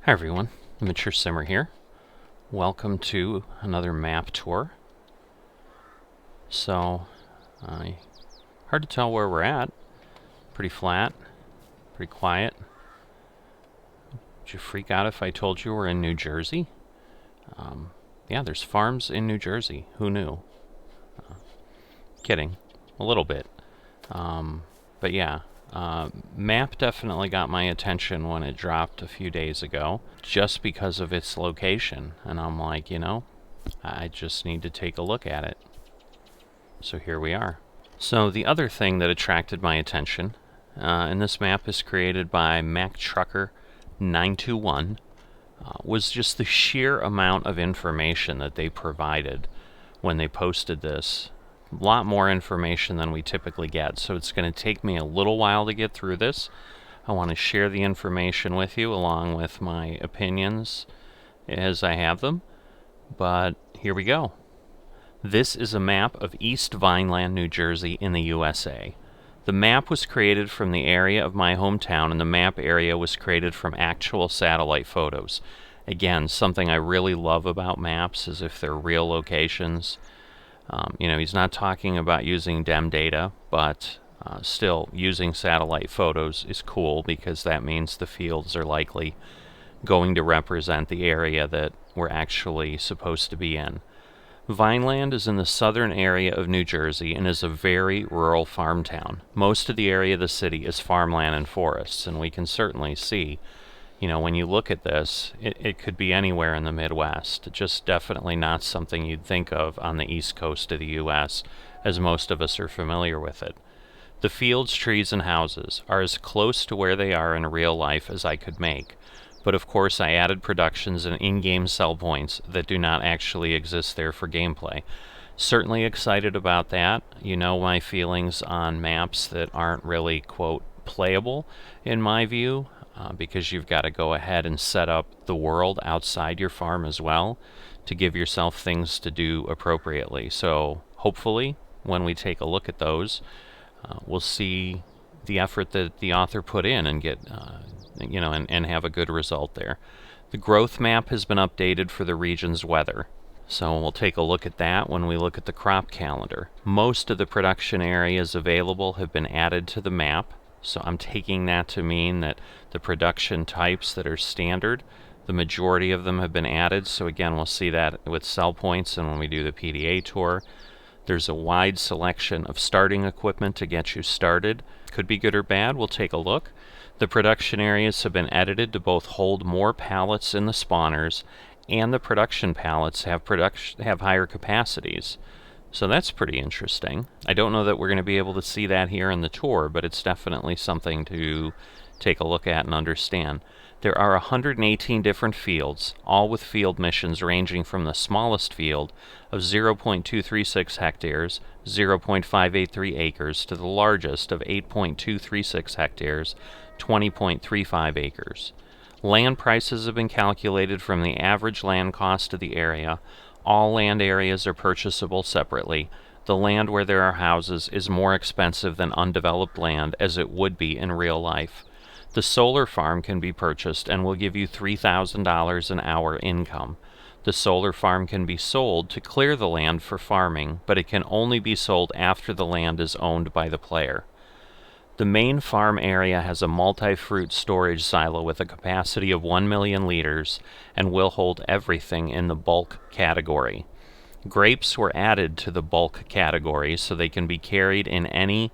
Hi everyone, Mature Simmer here. Welcome to another map tour. So, hard to tell where we're at. Pretty flat, pretty quiet. Would you freak out if I told you we're in New Jersey? Yeah, there's farms in New Jersey. Who knew? Kidding, a little bit. But yeah. Map definitely got my attention when it dropped a few days ago, just because of its location. And I'm like, I just need to take a look at it. So here we are. So the other thing that attracted my attention, and this map is created by Macktrucker921, was just the sheer amount of information that they provided when they posted this. A lot more information than we typically get, so it's going to take me a little while to get through this. I want to share the information with you along with my opinions as I have them, but here we go. This is a map of East Vineland, New Jersey in the USA. The map was created from the area of my hometown, and the map area was created from actual satellite photos. Again, something I really love about maps is if they're real locations. He's not talking about using DEM data, but still using satellite photos is cool because that means the fields are likely going to represent the area that we're actually supposed to be in. Vineland is in the southern area of New Jersey and is a very rural farm town. Most of the area of the city is farmland and forests, and we can certainly see, when you look at this, it could be anywhere in the Midwest. Just definitely not something you'd think of on the east coast of the U.S., as most of us are familiar with it. The fields, trees, and houses are as close to where they are in real life as I could make. But of course I added productions and in-game sell points that do not actually exist there for gameplay. Certainly excited about that. You know my feelings on maps that aren't really, quote, playable, in my view. Because you've got to go ahead and set up the world outside your farm as well to give yourself things to do appropriately. So hopefully when we take a look at those, we'll see the effort that the author put in and get, and have a good result there. The growth map has been updated for the region's weather. So we'll take a look at that when we look at the crop calendar. Most of the production areas available have been added to the map. So I'm taking that to mean that the production types that are standard, the majority of them have been added. So again, we'll see that with sell points and when we do the PDA tour. There's a wide selection of starting equipment to get you started. Could be good or bad, we'll take a look. The production areas have been edited to both hold more pallets in the spawners, and the production pallets have higher capacities. So that's pretty interesting. I don't know that we're going to be able to see that here in the tour, but it's definitely something to take a look at and understand. There are 118 different fields, all with field missions ranging from the smallest field of 0.236 hectares, 0.583 acres, to the largest of 8.236 hectares, 20.35 acres. Land prices have been calculated from the average land cost of the area. All land areas are purchasable separately. The land where there are houses is more expensive than undeveloped land, as it would be in real life. The solar farm can be purchased and will give you $3,000 an hour income. The solar farm can be sold to clear the land for farming, but it can only be sold after the land is owned by the player. The main farm area has a multi-fruit storage silo with a capacity of 1 million liters and will hold everything in the bulk category. Grapes were added to the bulk category so they can be carried in any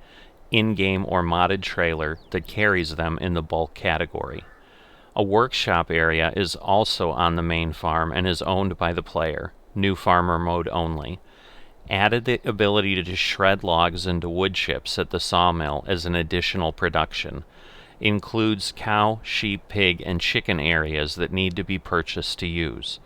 in-game or modded trailer that carries them in the bulk category. A workshop area is also on the main farm and is owned by the player, new farmer mode only. Added the ability to shred logs into wood chips at the sawmill as an additional production. Includes cow, sheep, pig, and chicken areas that need to be purchased to use.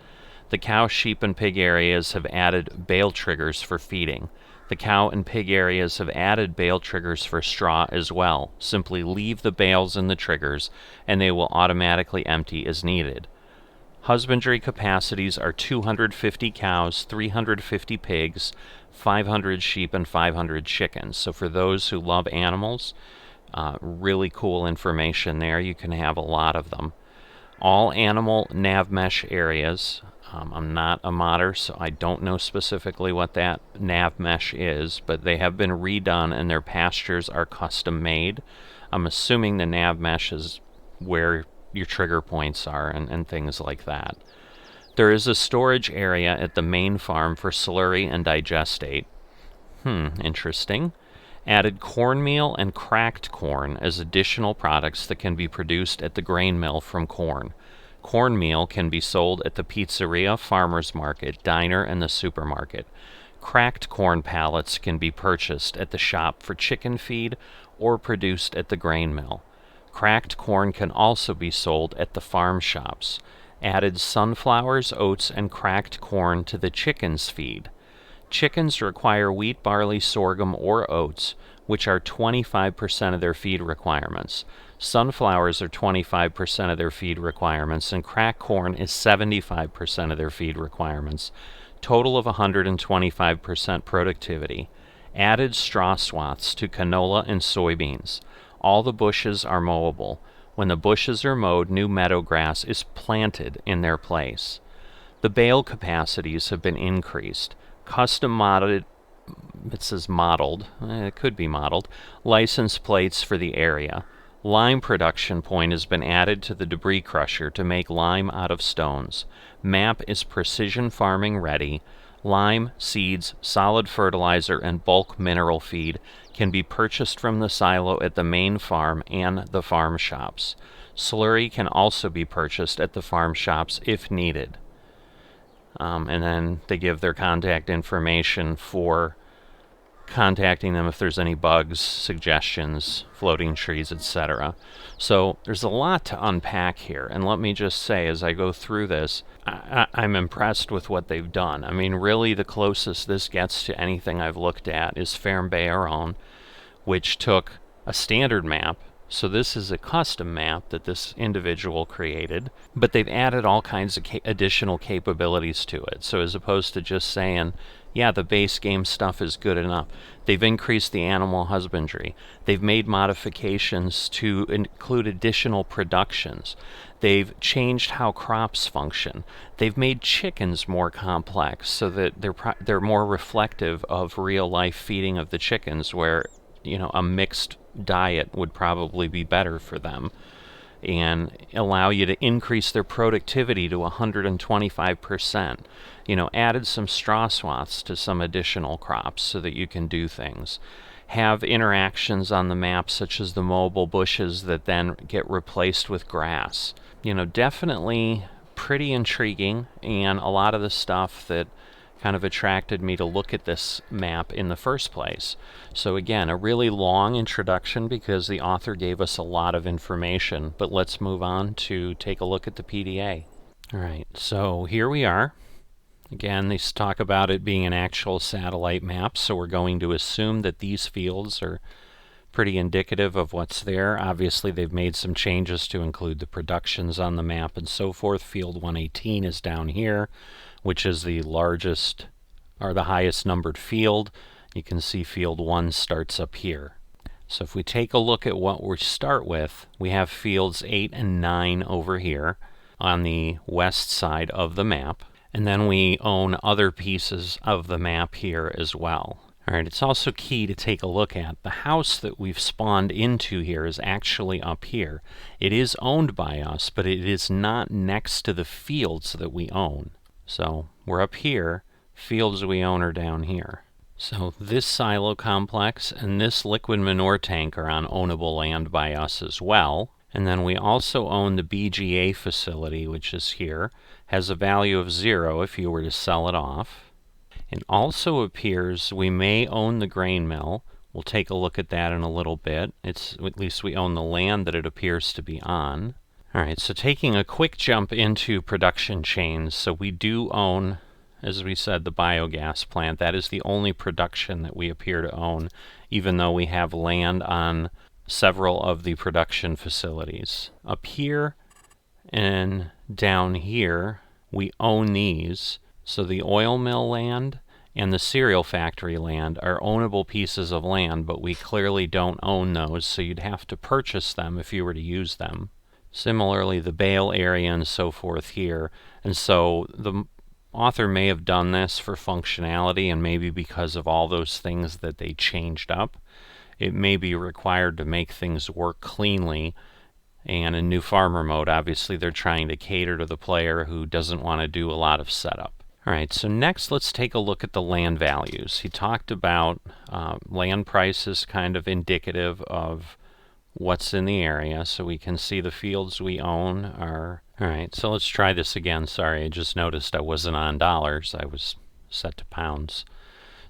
The cow, sheep, and pig areas have added bale triggers for feeding. The cow and pig areas have added bale triggers for straw as well. Simply leave the bales in the triggers and they will automatically empty as needed. Husbandry capacities are 250 cows, 350 pigs, 500 sheep, and 500 chickens. So for those who love animals, really cool information there. You can have a lot of them. All animal nav mesh areas. I'm not a modder, so I don't know specifically what that nav mesh is, but they have been redone and their pastures are custom made. I'm assuming the nav mesh is where your trigger points are and things like that. There is a storage area at the main farm for slurry and digestate. Interesting. Added cornmeal and cracked corn as additional products that can be produced at the grain mill from corn. Cornmeal can be sold at the pizzeria, farmer's market, diner, and the supermarket. Cracked corn pallets can be purchased at the shop for chicken feed or produced at the grain mill. Cracked corn can also be sold at the farm shops. Added sunflowers, oats, and cracked corn to the chickens' feed. Chickens require wheat, barley, sorghum, or oats, which are 25% of their feed requirements. Sunflowers are 25% of their feed requirements, and cracked corn is 75% of their feed requirements. Total of 125% productivity. Added straw swaths to canola and soybeans. All the bushes are mowable. When the bushes are mowed, new meadow grass is planted in their place. The bale capacities have been increased. Custom modded, it says modeled, it could be modeled, license plates for the area. Lime production point has been added to the debris crusher to make lime out of stones. MAP is precision farming ready. Lime, seeds, solid fertilizer, and bulk mineral feed can be purchased from the silo at the main farm and the farm shops. Slurry can also be purchased at the farm shops if needed. And then they give their contact information for contacting them if there's any bugs, suggestions, floating trees, etc. So there's a lot to unpack here, and let me just say, as I go through this, I'm impressed with what they've done. I mean, really the closest this gets to anything I've looked at is Ferme Bayonne, which took a standard map. So this is a custom map that this individual created, but they've added all kinds of additional capabilities to it. So as opposed to just saying, yeah, the base game stuff is good enough, they've increased the animal husbandry. They've made modifications to include additional productions. They've changed how crops function. They've made chickens more complex so that they're more reflective of real life feeding of the chickens, where a mixed diet would probably be better for them, and allow you to increase their productivity to 125%. Added some straw swaths to some additional crops so that you can do things. Have interactions on the map such as the mobile bushes that then get replaced with grass. Definitely pretty intriguing, and a lot of the stuff that kind of attracted me to look at this map in the first place. So again, a really long introduction because the author gave us a lot of information, but let's move on to take a look at the PDA. Alright, so here we are. Again, they talk about it being an actual satellite map, so we're going to assume that these fields are pretty indicative of what's there. Obviously, they've made some changes to include the productions on the map and so forth. Field 118 is down here, which is the largest or the highest numbered field. You can see field 1 starts up here. So if we take a look at what we start with, we have fields 8 and 9 over here on the west side of the map, and then we own other pieces of the map here as well. Alright, it's also key to take a look at the house that we've spawned into here is actually up here. It is owned by us, but it is not next to the fields that we own. So we're up here, fields we own are down here. So this silo complex and this liquid manure tank are on ownable land by us as well. And then we also own the BGA facility, which is here, has a value of 0 if you were to sell it off. It also appears we may own the grain mill. We'll take a look at that in a little bit. At least we own the land that it appears to be on. Alright, so taking a quick jump into production chains, so we do own, as we said, the biogas plant. That is the only production that we appear to own, even though we have land on several of the production facilities. Up here and down here, we own these. So the oil mill land and the cereal factory land are ownable pieces of land, but we clearly don't own those, so you'd have to purchase them if you were to use them. Similarly, the bale area and so forth here. And so the author may have done this for functionality, and maybe because of all those things that they changed up, it may be required to make things work cleanly. And in new farmer mode, obviously they're trying to cater to the player who doesn't want to do a lot of setup. Alright, so next let's take a look at the land values. He talked about land prices kind of indicative of what's in the area, so we can see the fields we own are... Alright, so let's try this again. Sorry, I just noticed I wasn't on dollars. I was set to pounds.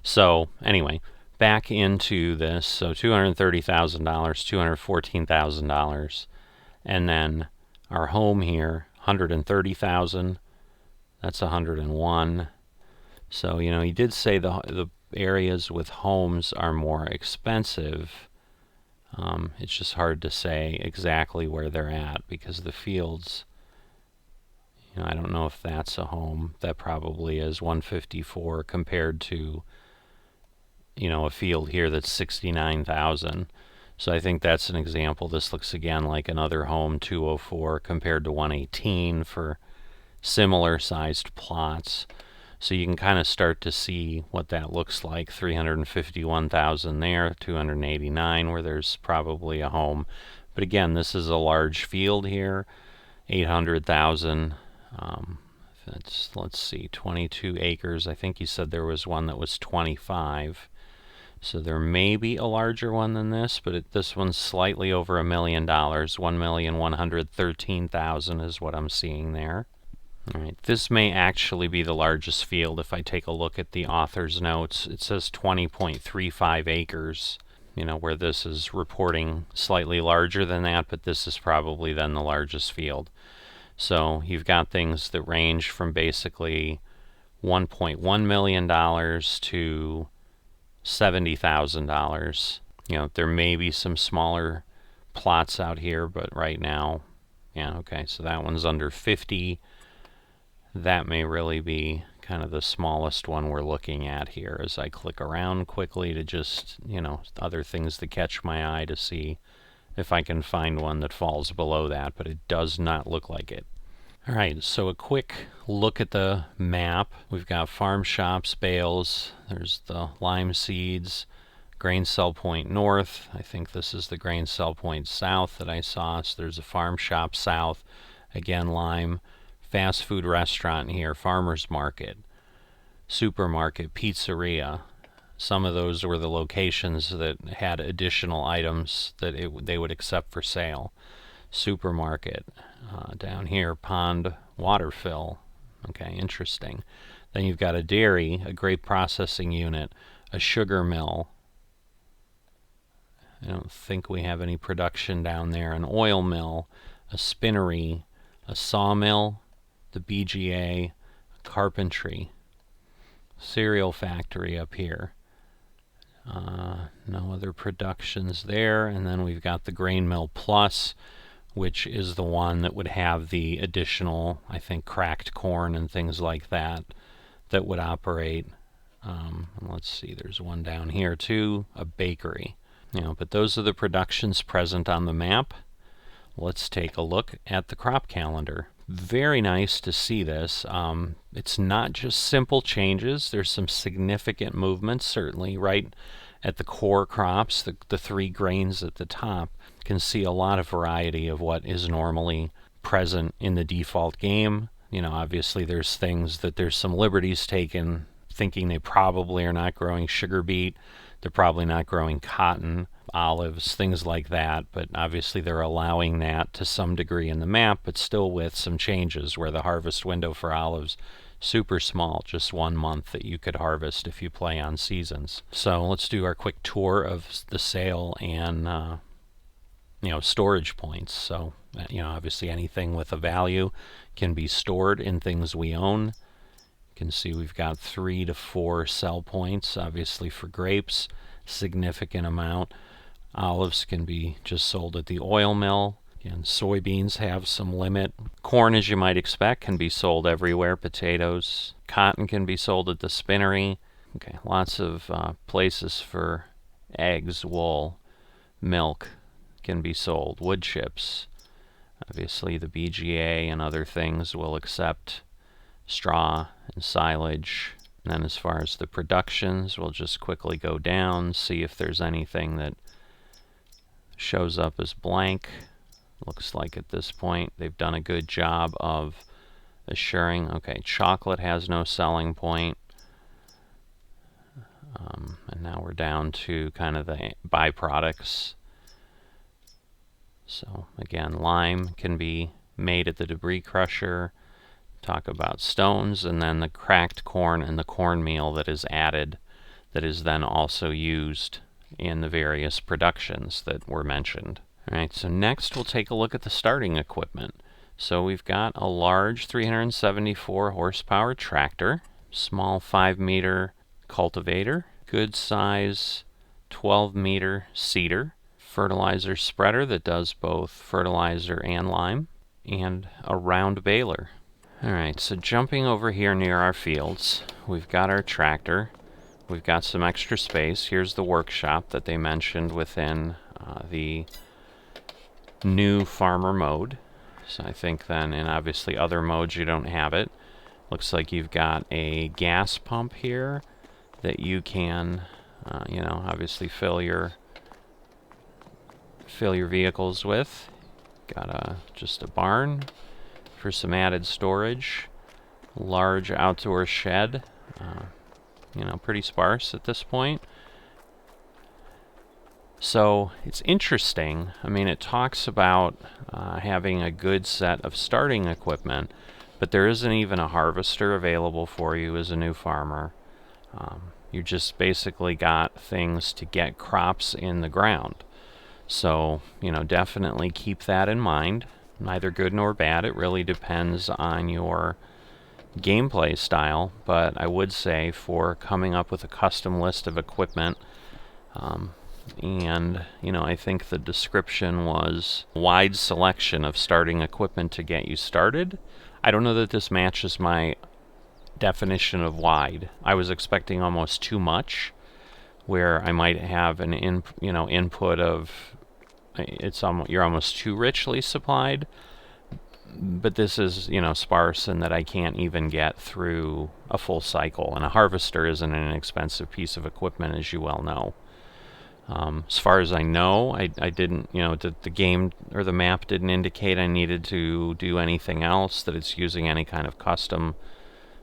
So anyway, back into this. So $230,000, $214,000. And then our home here, $130,000. That's 101. So, you know, he did say the areas with homes are more expensive. It's just hard to say exactly where they're at because the fields, you know, I don't know if that's a home. That probably is 154 compared to, you know, a field here that's 69,000. So I think that's an example. This looks again like another home, 204 compared to 118 for similar sized plots. So you can kind of start to see what that looks like. 351,000 there, 289 where there's probably a home. But again, this is a large field here, 800,000. Let's see, 22 acres. I think you said there was one that was 25. So there may be a larger one than this, but this one's slightly over $1 million. 1,113,000 is what I'm seeing there. Alright, this may actually be the largest field. If I take a look at the author's notes, it says 20.35 acres, you know, where this is reporting slightly larger than that, but this is probably then the largest field. So you've got things that range from basically $1.1 million to $70,000. You know, there may be some smaller plots out here, but right now, yeah, okay, so that one's under 50. That may really be kind of the smallest one we're looking at here as I click around quickly to just, you know, other things that catch my eye to see if I can find one that falls below that, but it does not look like it. Alright, so a quick look at the map. We've got farm shops, bales, there's the lime seeds, grain sell point north. I think this is the grain sell point south that I saw. So there's a farm shop south, again lime. Fast food restaurant here, farmer's market, supermarket, pizzeria. Some of those were the locations that had additional items that they would accept for sale. Supermarket, down here, pond water fill. Okay, interesting. Then you've got a dairy, a grape processing unit, a sugar mill. I don't think we have any production down there. An oil mill, a spinnery, a sawmill, the BGA, carpentry, cereal factory up here. No other productions there. And then we've got the grain mill plus, which is the one that would have the additional, I think, cracked corn and things like that that would operate. Let's see, there's one down here too, a bakery. You know, but those are the productions present on the map. Let's take a look at the crop calendar. Very nice to see this. It's not just simple changes. There's some significant movements, certainly, right at the core crops, the three grains at the top. You can see a lot of variety of what is normally present in the default game. You know, obviously there's things that there's some liberties taken, thinking they probably are not growing sugar beet. They're probably not growing cotton, olives, things like that, but obviously they're allowing that to some degree in the map, but still with some changes where the harvest window for olives super small, just 1 month that you could harvest if you play on seasons. So let's do our quick tour of the sale and you know, storage points. So you know, obviously anything with a value can be stored in things we own. You can see we've got 3 to 4 sell points, obviously for grapes, significant amount. Olives can be just sold at the oil mill. And soybeans have some limit. Corn, as you might expect, can be sold everywhere. Potatoes. Cotton can be sold at the spinnery. Okay, lots of places for eggs, wool, milk can be sold. Wood chips. Obviously the BGA and other things will accept straw and silage. And then as far as the productions, we'll just quickly go down, see if there's anything that shows up as blank. Looks like at this point they've done a good job of assuring, okay, chocolate has no selling point. And now we're down to kind of the byproducts. So again, lime can be made at the debris crusher. Talk about stones, and then the cracked corn and the cornmeal that is added, that is then also used in the various productions that were mentioned. Alright, so next we'll take a look at the starting equipment. So we've got a large 374 horsepower tractor, small 5-meter cultivator, good size 12-meter seeder, fertilizer spreader that does both fertilizer and lime, and a round baler. Alright, so jumping over here near our fields, we've got our tractor, we've got some extra space. Here's the workshop that they mentioned within the new farmer mode. So I think then in obviously other modes you don't have it. Looks like you've got a gas pump here that you can, you know, obviously fill your vehicles with. Got just a barn for some added storage. Large outdoor shed, you know, pretty sparse at this point. So it's interesting. I mean, it talks about having a good set of starting equipment, but there isn't even a harvester available for you as a new farmer. You just basically got things to get crops in the ground. So, you know, definitely keep that in mind. Neither good nor bad. It really depends on your gameplay style, but I would say for coming up with a custom list of equipment, and, you know, I think the description was wide selection of starting equipment to get you started. I don't know that this matches my definition of wide. I was expecting almost too much, where I might have an input of you're almost too richly supplied, but this is, you know, sparse in that I can't even get through a full cycle, and a harvester isn't an inexpensive piece of equipment, as you well know. As far as I know, I didn't, you know, the game or the map didn't indicate I needed to do anything else, that it's using any kind of custom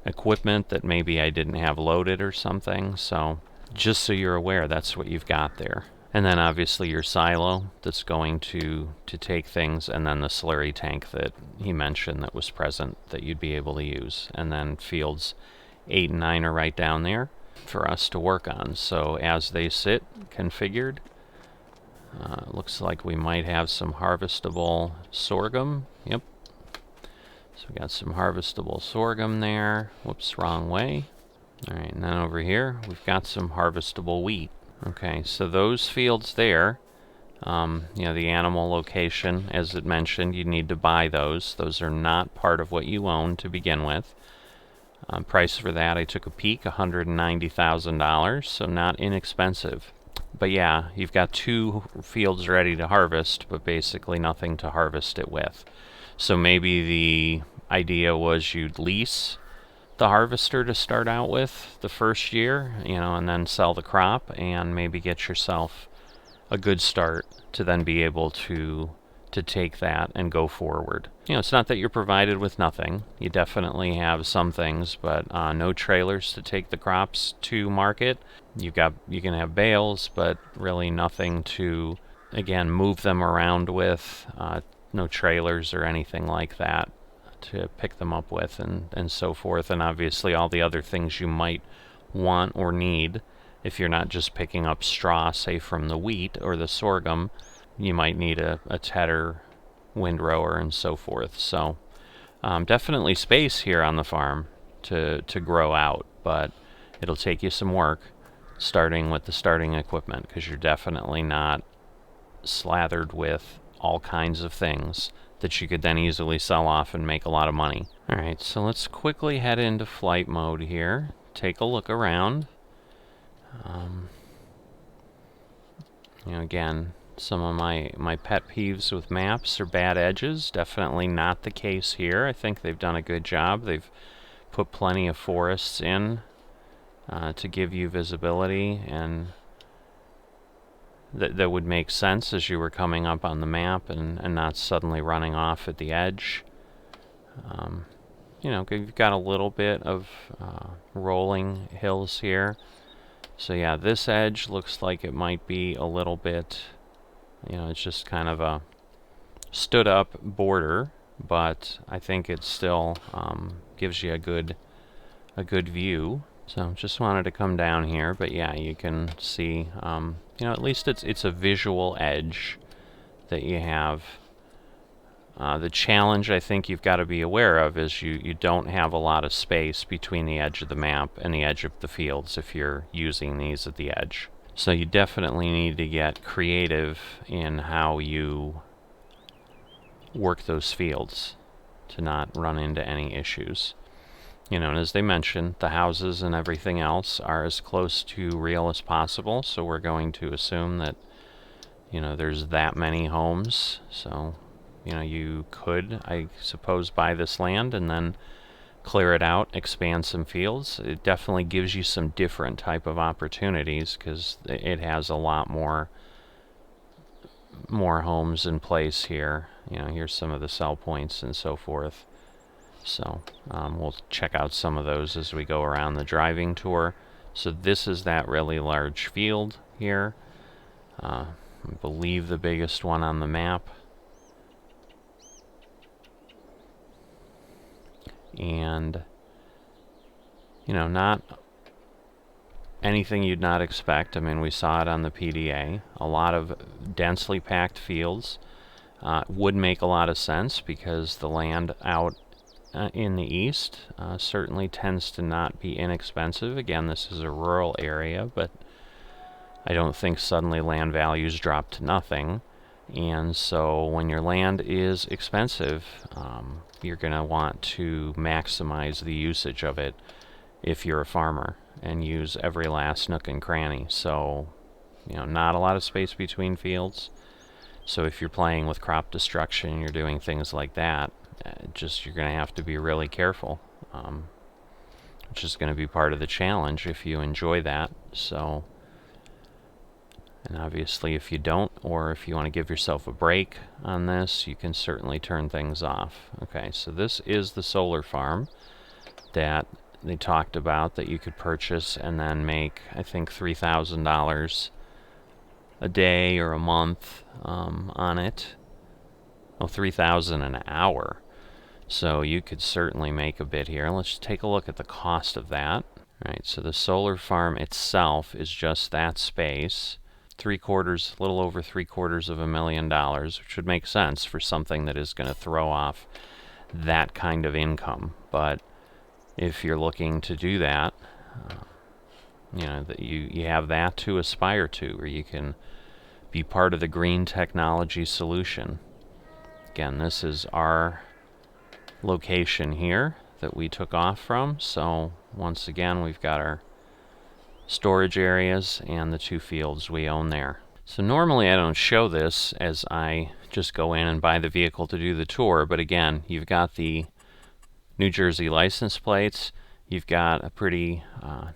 equipment that maybe I didn't have loaded or something. So just so you're aware, that's what you've got there. And then obviously your silo that's going to take things, and then the slurry tank that he mentioned that was present that you'd be able to use. And then fields 8 and 9 are right down there for us to work on. So as they sit configured, looks like we might have some harvestable sorghum. Yep. So we got some harvestable sorghum there. Whoops, wrong way. Alright, and then over here we've got some harvestable wheat. Okay, so those fields there, you know, the animal location, as it mentioned, you need to buy those. Those are not part of what you own to begin with. Price for that, I took a peek, $190,000, so not inexpensive. But yeah, you've got 2 fields ready to harvest, but basically nothing to harvest it with. So maybe the idea was you'd lease the harvester to start out with the first year, you know, and then sell the crop and maybe get yourself a good start to then be able to take that and go forward. You know, it's not that you're provided with nothing. You definitely have some things, but no trailers to take the crops to market. You can have bales, but really nothing to, again, move them around with. No trailers or anything like that to pick them up with, and so forth. And obviously all the other things you might want or need. If you're not just picking up straw, say from the wheat or the sorghum, you might need a tedder, windrower, and so forth. So definitely space here on the farm to grow out, but it'll take you some work starting with the starting equipment, because you're definitely not slathered with all kinds of things that you could then easily sell off and make a lot of money. Alright, so let's quickly head into flight mode here, take a look around. You know, again, Some of my pet peeves with maps are bad edges. Definitely not the case here. I think they've done a good job. They've put plenty of forests in to give you visibility, and that would make sense as you were coming up on the map and not suddenly running off at the edge. You know, you've got a little bit of rolling hills here. So yeah, this edge looks like it might be a little bit, you know, it's just kind of a stood up border, but I think it still gives you a good view. So just wanted to come down here, but yeah, you can see, you know, at least it's a visual edge that you have. The challenge I think you've got to be aware of is you don't have a lot of space between the edge of the map and the edge of the fields if you're using these at the edge. So you definitely need to get creative in how you work those fields to not run into any issues. You know, and as they mentioned, the houses and everything else are as close to real as possible, so we're going to assume that, you know, there's that many homes. So, you know, you could, I suppose, buy this land and then clear it out, expand some fields. It definitely gives you some different type of opportunities because it has a lot more homes in place here. You know, here's some of the sell points and so forth. So we'll check out some of those as we go around the driving tour. So this is that really large field here. I believe the biggest one on the map. And, you know, not anything you'd not expect. I mean, we saw it on the PDA. A lot of densely packed fields would make a lot of sense because the land out in the east certainly tends to not be inexpensive. Again, this is a rural area, but I don't think suddenly land values drop to nothing. And so when your land is expensive, you're going to want to maximize the usage of it if you're a farmer and use every last nook and cranny. So, you know, not a lot of space between fields. So if you're playing with crop destruction, you're doing things like that, you're going to have to be really careful, which is going to be part of the challenge if you enjoy that. So, and obviously if you don't, or if you want to give yourself a break on this, you can certainly turn things off. Okay, so this is the solar farm that they talked about that you could purchase and then make, I think, $3,000 a day or a month on it. Oh, $3,000 an hour. So you could certainly make a bit here. Let's take a look at the cost of that. All right, so the solar farm itself is just that space. A little over $750,000, which would make sense for something that is going to throw off that kind of income. But if you're looking to do that, you know, that you have that to aspire to, or you can be part of the green technology solution. Again, this is our location here that we took off from. So once again, we've got our storage areas and the 2 fields we own there. So normally I don't show this as I just go in and buy the vehicle to do the tour, but again, you've got the New Jersey license plates, you've got a pretty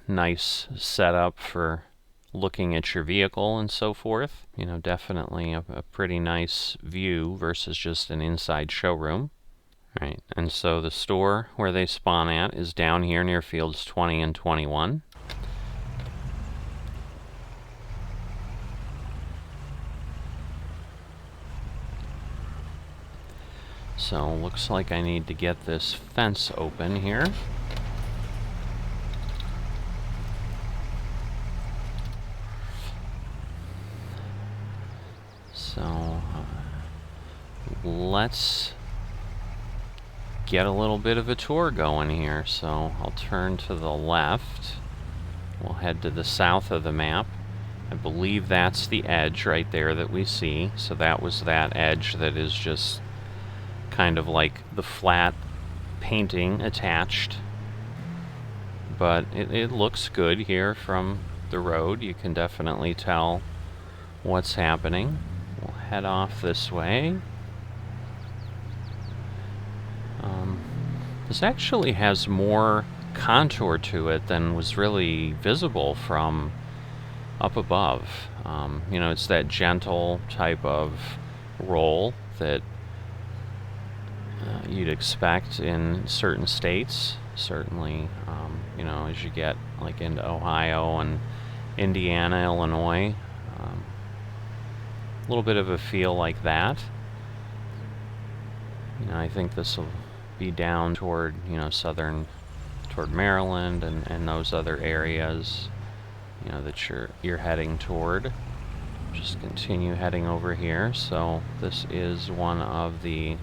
nice setup for looking at your vehicle and so forth. You know, definitely a pretty nice view versus just an inside showroom. Right, and so the store where they spawn at is down here near fields 20 and 21. So looks like I need to get this fence open here. So let's get a little bit of a tour going here. So I'll turn to the left. We'll head to the south of the map. I believe that's the edge right there that we see. So that was that edge that is just kind of like the flat painting attached. But it looks good here from the road. You can definitely tell what's happening. head off this way. This actually has more contour to it than was really visible from up above. You know, it's that gentle type of roll that you'd expect in certain states. Certainly, you know, as you get like into Ohio and Indiana, Illinois, a little bit of a feel like that. You know, I think this will be down toward, you know, toward Maryland and those other areas, you know, that you're heading toward. Just continue heading over here. So this is one of the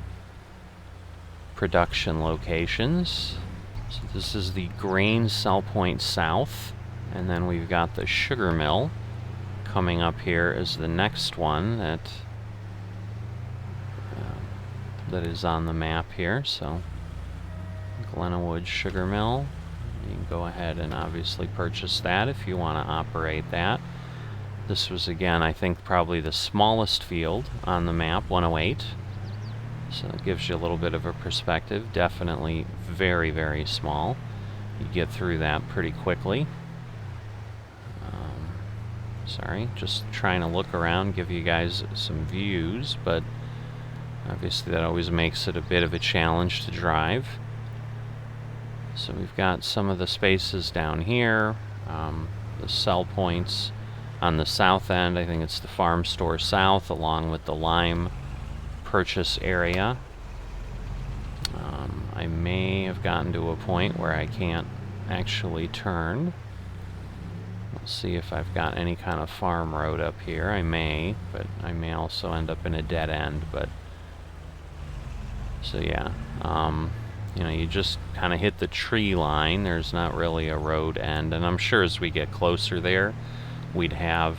production locations. So this is the grain sell point south, and then we've got the sugar mill coming up here as the next one that is on the map here. So Glenwood Sugar Mill, you can go ahead and obviously purchase that if you want to operate that. This was, again, I think probably the smallest field on the map, 108. So it gives you a little bit of a perspective. Definitely very, very small. You get through that pretty quickly. Sorry, just trying to look around, give you guys some views, but obviously that always makes it a bit of a challenge to drive. So we've got some of the spaces down here, the sell points on the south end. I think it's the farm store south, along with the lime purchase area. I may have gotten to a point where I can't actually turn. Let's see if I've got any kind of farm road up here. I may, but I may also end up in a dead end. But so yeah, you know, you just kind of hit the tree line. There's not really a road end, and I'm sure as we get closer there, we'd have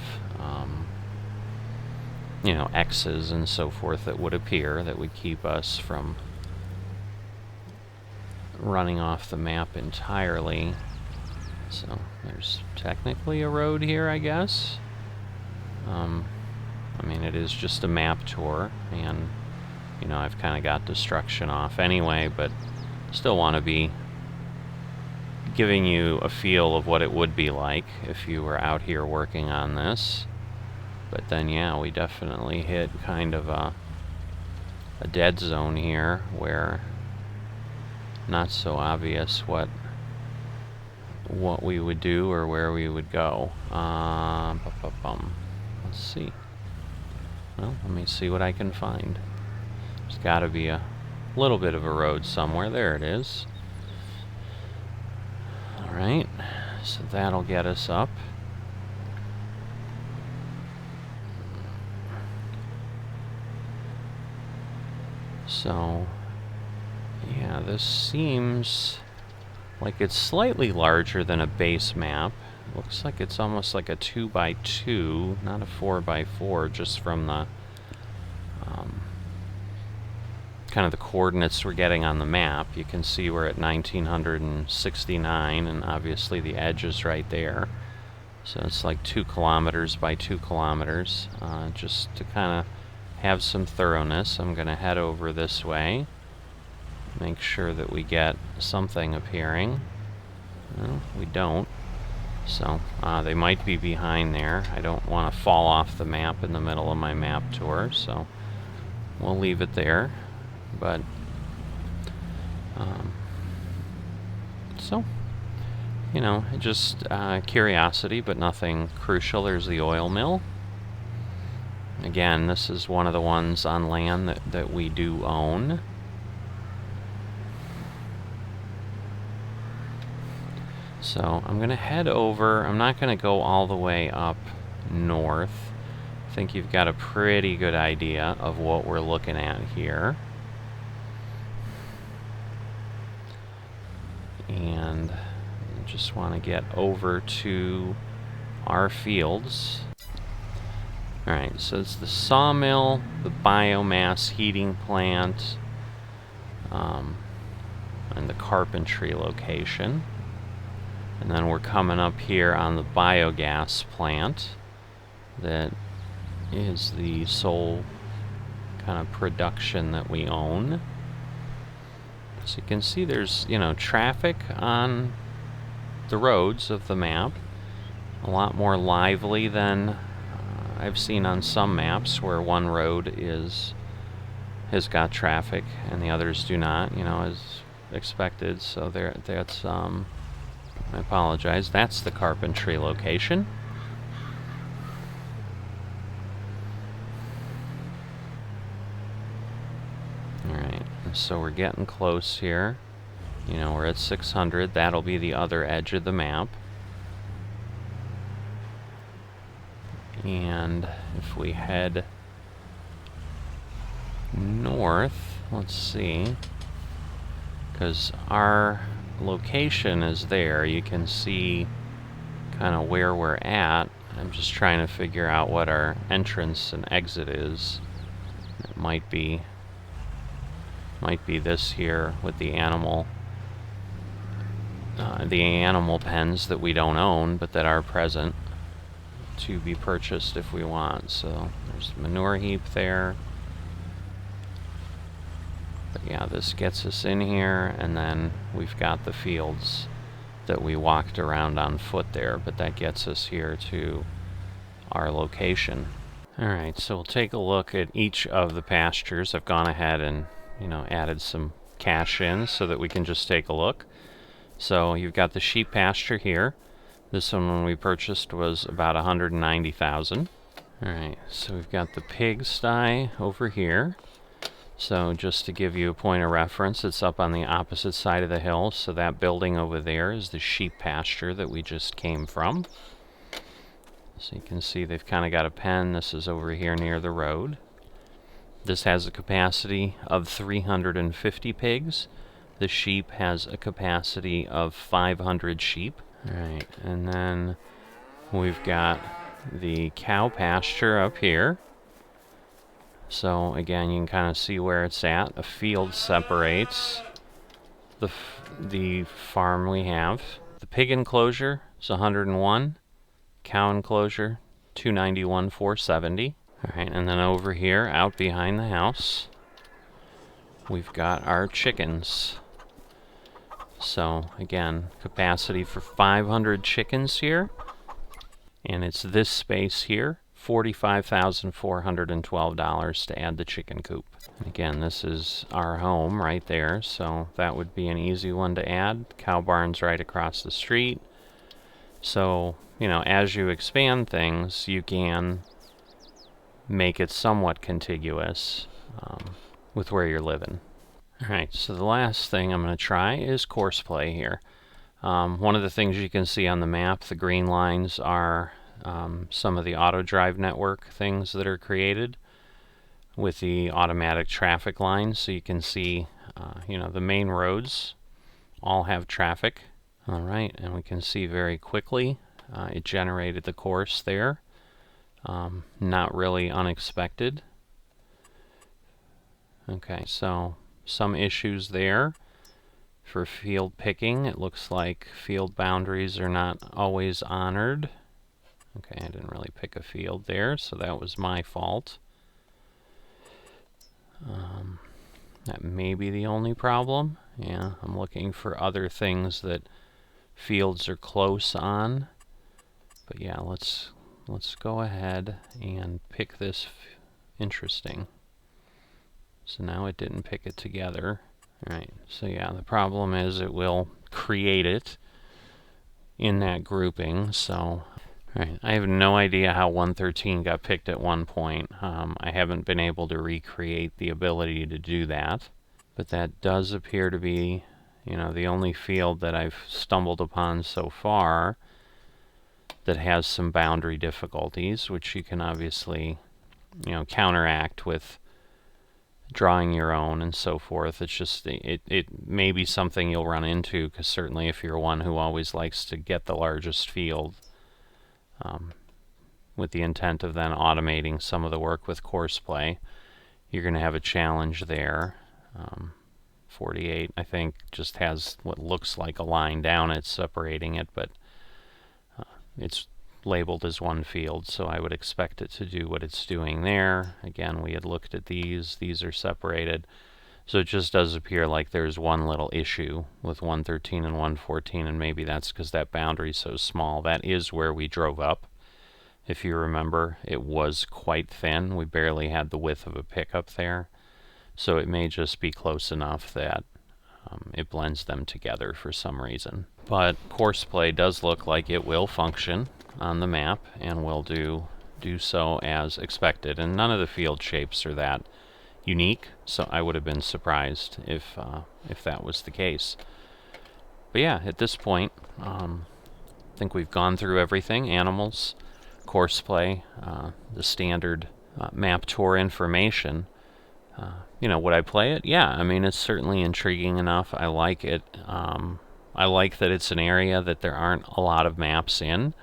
you know, X's and so forth that would appear that would keep us from running off the map entirely. So there's technically a road here, I guess. I mean, it is just a map tour, and you know, I've kind of got destruction off anyway, but still want to be giving you a feel of what it would be like if you were out here working on this. But then, yeah, we definitely hit kind of a dead zone here where not so obvious what we would do or where we would go. Let's see. Well, let me see what I can find. There's got to be a little bit of a road somewhere. There it is. Alright, so that'll get us up. So, yeah, this seems like it's slightly larger than a base map. Looks like it's almost like a 2x2, not a 4x4, just from the kind of the coordinates we're getting on the map. You can see we're at 1969, and obviously the edge is right there. So it's like 2 kilometers by 2 kilometers. Just to kind of have some thoroughness, I'm going to head over this way. Make sure that we get something appearing. Well, we don't. So they might be behind there. I don't want to fall off the map in the middle of my map tour, so we'll leave it there. But so, you know, just curiosity, but nothing crucial. There's the oil mill. Again, this is one of the ones on land that we do own. So I'm going to head over. I'm not going to go all the way up north. I think you've got a pretty good idea of what we're looking at here. And I just want to get over to our fields. Alright, so it's the sawmill, the biomass heating plant, and the carpentry location. And then we're coming up here on the biogas plant that is the sole kind of production that we own. So you can see there's, traffic on the roads of the map. A lot more lively than I've seen on some maps where one road has got traffic and the others do not, as expected. So that's I apologize. That's the carpentry location. Alright, so we're getting close here. We're at 600. That'll be the other edge of the map. And if we head north, let's see, because our location is there, you can see kind of where we're at. I'm just trying to figure out what our entrance and exit is. It might be this here with the animal pens that we don't own but that are present to be purchased if we want. So there's a manure heap there. But yeah, this gets us in here, and then we've got the fields that we walked around on foot there, but that gets us here to our location. Alright, so we'll take a look at each of the pastures. I've gone ahead and, added some cash in so that we can just take a look. So you've got the sheep pasture here. This one, when we purchased, was about $190,000. Alright, so we've got the pigsty over here. So just to give you a point of reference, it's up on the opposite side of the hill. So that building over there is the sheep pasture that we just came from. So you can see they've kind of got a pen. This is over here near the road. This has a capacity of 350 pigs. The sheep has a capacity of 500 sheep. Alright, and then we've got the cow pasture up here. So again, you can kind of see where it's at. A field separates the farm we have. The pig enclosure is 101. Cow enclosure, 291, 470. Alright, and then over here, out behind the house, we've got our chickens. So again, capacity for 500 chickens here. And it's this space here, $45,412 to add the chicken coop. And again, this is our home right there, so that would be an easy one to add. Cow barn's right across the street. So, as you expand things, you can make it somewhat contiguous with where you're living. Alright, so the last thing I'm going to try is Courseplay here. One of the things you can see on the map, the green lines are some of the auto drive network things that are created with the automatic traffic lines. So you can see, the main roads all have traffic. Alright, and we can see very quickly it generated the course there. Not really unexpected. Okay, so some issues there. For field picking, it looks like field boundaries are not always honored. Okay, I didn't really pick a field there, so that was my fault. That may be the only problem. Yeah, I'm looking for other things that fields are close on. But yeah, let's go ahead and pick this. Interesting. So now it didn't pick it together. Alright, so yeah, the problem is it will create it in that grouping. So, alright, I have no idea how 113 got picked at one point. I haven't been able to recreate the ability to do that. But that does appear to be, the only field that I've stumbled upon so far that has some boundary difficulties, which you can obviously, counteract with drawing your own and so forth. It's just, it may be something you'll run into, because certainly if you're one who always likes to get the largest field, with the intent of then automating some of the work with Courseplay, you're going to have a challenge there. 48, I think, just has what looks like a line down it separating it, but it's labeled as one field, so I would expect it to do what it's doing there. Again, we had looked at these are separated, so it just does appear like there's one little issue with 113 and 114, and maybe that's because that boundary is so small. That is where we drove up. If you remember, it was quite thin. We barely had the width of a pickup there, so it may just be close enough that it blends them together for some reason. But Courseplay does look like it will function on the map and will do so as expected. And none of the field shapes are that unique, so I would have been surprised if that was the case. But yeah, at this point, I think we've gone through everything: animals, Courseplay, the standard map tour information. Would I play it? Yeah, I mean, it's certainly intriguing enough. I like it. I like that it's an area that there aren't a lot of maps in.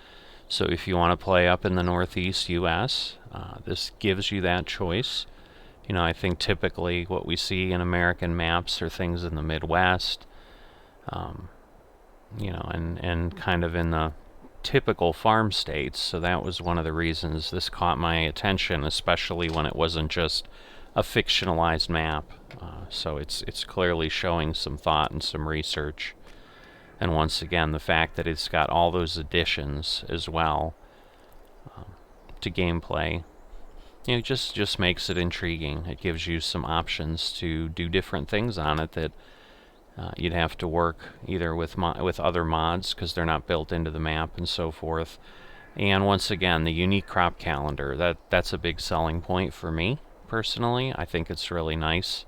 So if you want to play up in the Northeast US, this gives you that choice. I think typically what we see in American maps are things in the Midwest, and kind of in the typical farm states. So that was one of the reasons this caught my attention, especially when it wasn't just a fictionalized map. So it's clearly showing some thought and some research. And once again, the fact that it's got all those additions as well to gameplay, just makes it intriguing. It gives you some options to do different things on it that you'd have to work either with other mods because they're not built into the map and so forth. And once again, the unique crop calendar, that's a big selling point for me personally. I think it's really nice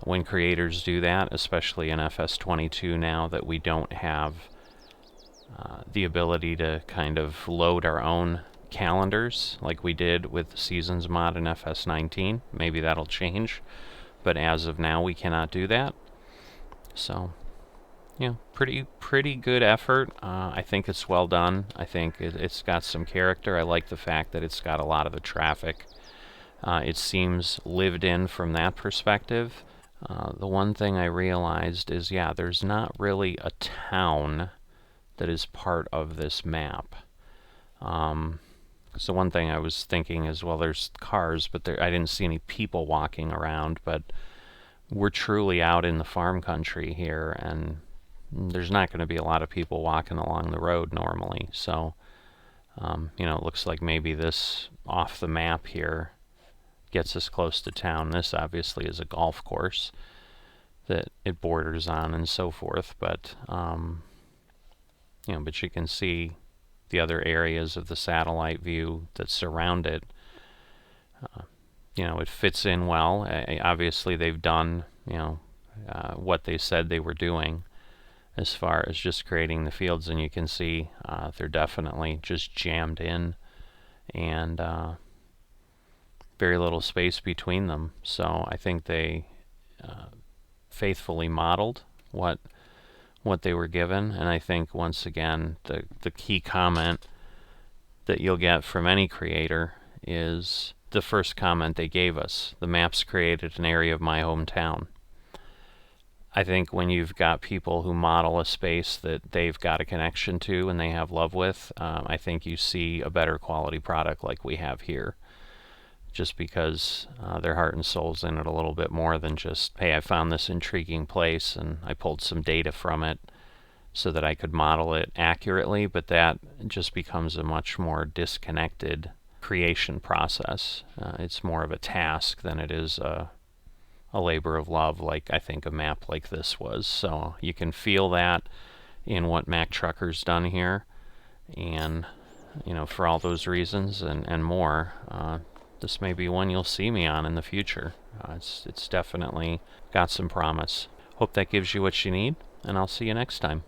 when creators do that, especially in FS22 now that we don't have the ability to kind of load our own calendars like we did with the Seasons mod in FS19. Maybe that'll change, but as of now we cannot do that. So pretty good effort. I think it's well done. I think it's got some character. I like the fact that it's got a lot of the traffic. It seems lived in from that perspective. The one thing I realized is, there's not really a town that is part of this map. So one thing I was thinking is, well, there's cars, but I didn't see any people walking around. But we're truly out in the farm country here, and there's not going to be a lot of people walking along the road normally. So, it looks like maybe this off the map here gets us close to town. This obviously is a golf course that it borders on and so forth, but but you can see the other areas of the satellite view that surround it. It fits in well. Obviously they've done what they said they were doing as far as just creating the fields, and you can see they're definitely just jammed in, and very little space between them. So I think they faithfully modeled what they were given. And I think once again the key comment that you'll get from any creator is the first comment they gave us: the maps created an area of my hometown. I think when you've got people who model a space that they've got a connection to and they have love with, I think you see a better quality product like we have here, just because their heart and soul's in it a little bit more than just, hey, I found this intriguing place and I pulled some data from it so that I could model it accurately. But that just becomes a much more disconnected creation process. It's more of a task than it is a labor of love, like I think a map like this was. So you can feel that in what Macktrucker's done here, and for all those reasons and more, this may be one you'll see me on in the future. It's definitely got some promise. Hope that gives you what you need, and I'll see you next time.